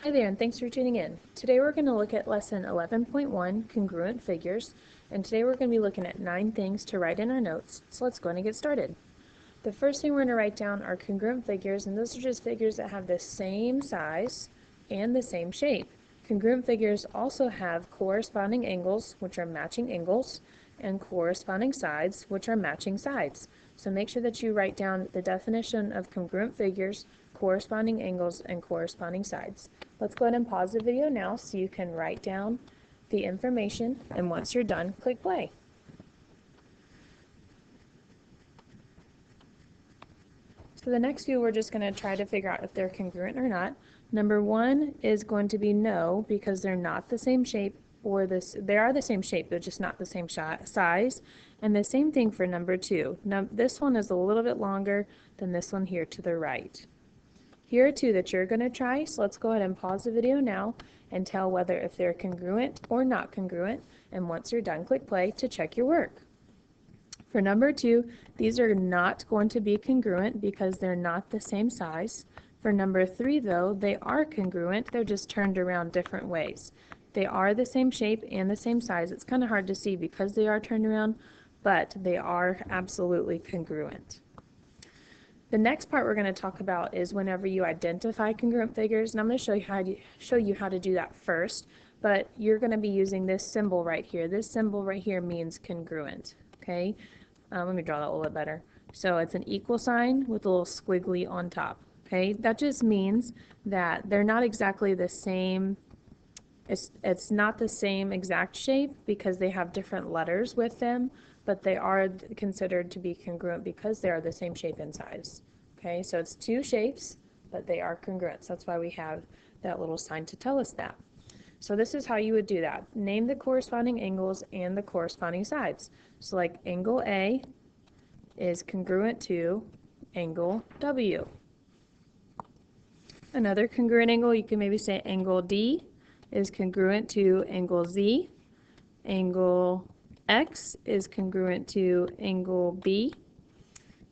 Hi there, and thanks for tuning in. Today we're going to look at lesson 11.1, Congruent Figures, and today we're going to be looking at 9 things to write in our notes, so let's go ahead and get started. The first thing we're going to write down are congruent figures, and those are just figures that have the same size and the same shape. Congruent figures also have corresponding angles, which are matching angles, and corresponding sides, which are matching sides. So make sure that you write down the definition of congruent figures, corresponding angles, and corresponding sides. Let's go ahead and pause the video now so you can write down the information, and once you're done, click play. So the next few we're just going to try to figure out if they're congruent or not. Number 1 is going to be no, because they're not the same shape, or they are the same shape, they're just not the same size. And the same thing for number 2. Now this one is a little bit longer than this one here to the right. Here are 2 that you're going to try, so let's go ahead and pause the video now and tell whether if they're congruent or not congruent, and once you're done, click play to check your work. For number 2, these are not going to be congruent because they're not the same size. For number 3, though, they are congruent, they're just turned around different ways. They are the same shape and the same size. It's kind of hard to see because they are turned around, but they are absolutely congruent. The next part we're going to talk about is whenever you identify congruent figures, and I'm going to show you how to do that first, but you're going to be using this symbol right here. This symbol right here means congruent, okay? Let me draw that a little bit better. So it's an equal sign with a little squiggly on top, okay? That just means that they're not exactly the same. It's not the same exact shape because they have different letters with them, but they are considered to be congruent because they are the same shape and size. Okay, so it's 2 shapes, but they are congruent. So that's why we have that little sign to tell us that. So this is how you would do that. Name the corresponding angles and the corresponding sides. So like angle A is congruent to angle W. Another congruent angle, you can maybe say angle D is congruent to angle Z. Angle X is congruent to angle B.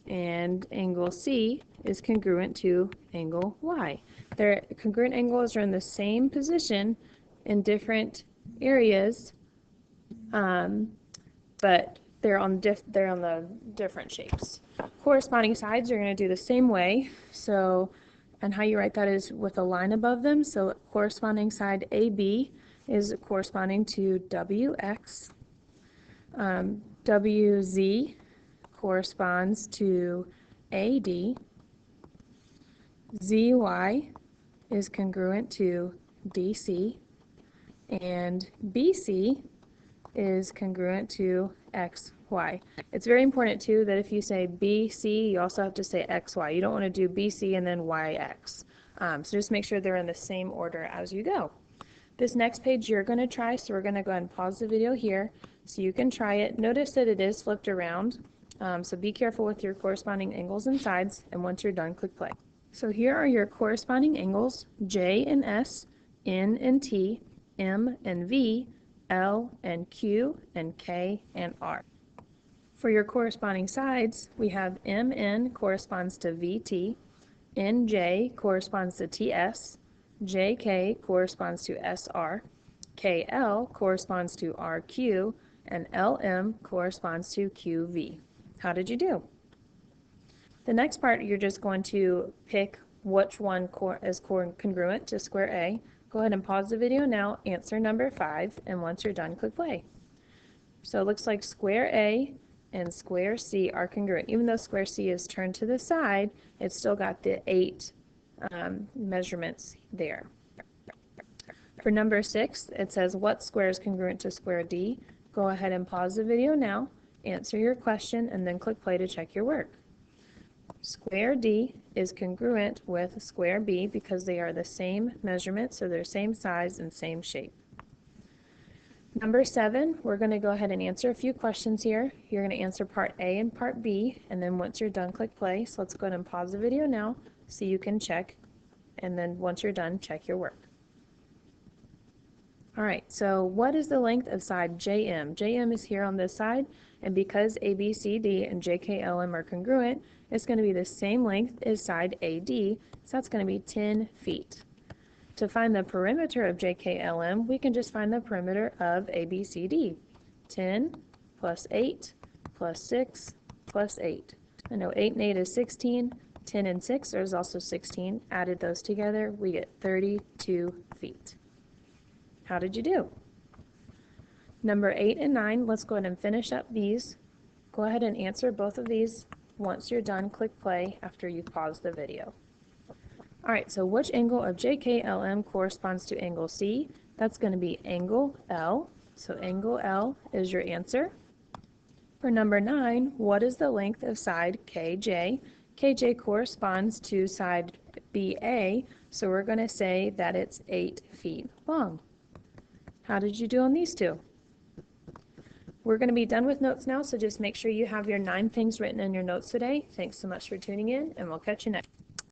And angle C is congruent to angle Y. Their congruent angles are in the same position in different areas, but they're on the different shapes. Corresponding sides are going to do the same way. So, and how you write that is with a line above them. So corresponding side AB is corresponding to WX. WZ corresponds to AD. ZY is congruent to DC. And BC is congruent to XY. It's very important too that if you say BC, you also have to say XY. You don't want to do BC and then YX. So just make sure they're in the same order as you go. This next page you're going to try, so we're going to go ahead and pause the video here so you can try it. Notice that it is flipped around, so be careful with your corresponding angles and sides, and once you're done, click play. So here are your corresponding angles: J and S, N and T, M and V, L and Q, and K and R. For your corresponding sides, we have MN corresponds to VT, NJ corresponds to TS, JK corresponds to SR, KL corresponds to RQ, and LM corresponds to QV. How did you do? The next part, you're just going to pick which one is congruent to square A. Go ahead and pause the video now, answer number 5, and once you're done, click play. So it looks like square A and square C are congruent. Even though square C is turned to the side, it's still got the 8 measurements there. For number 6, it says what square is congruent to square D. Go ahead and pause the video now, answer your question, and then click play to check your work. Square D is congruent with square B because they are the same measurement, so they're same size and same shape. Number 7, we're going to go ahead and answer a few questions here. You're going to answer part A and part B, and then once you're done, click play. So let's go ahead and pause the video now so you can check, and then once you're done, check your work. All right, so what is the length of side JM? JM is here on this side, and because ABCD and JKLM are congruent, it's going to be the same length as side AD, so that's going to be 10 feet. To find the perimeter of JKLM, we can just find the perimeter of ABCD. 10 plus 8 plus 6 plus 8. I know 8 and 8 is 16. 10 and 6 is also 16. Added those together, we get 32 feet. How did you do? Number 8 and 9, let's go ahead and finish up these. Go ahead and answer both of these. Once you're done, click play after you pause the video. Alright, so which angle of JKLM corresponds to angle C? That's going to be angle L. So angle L is your answer. For number 9, what is the length of side KJ? KJ corresponds to side BA, so we're going to say that it's 8 feet long. How did you do on these two? We're going to be done with notes now, so just make sure you have your 9 things written in your notes today. Thanks so much for tuning in, and we'll catch you next.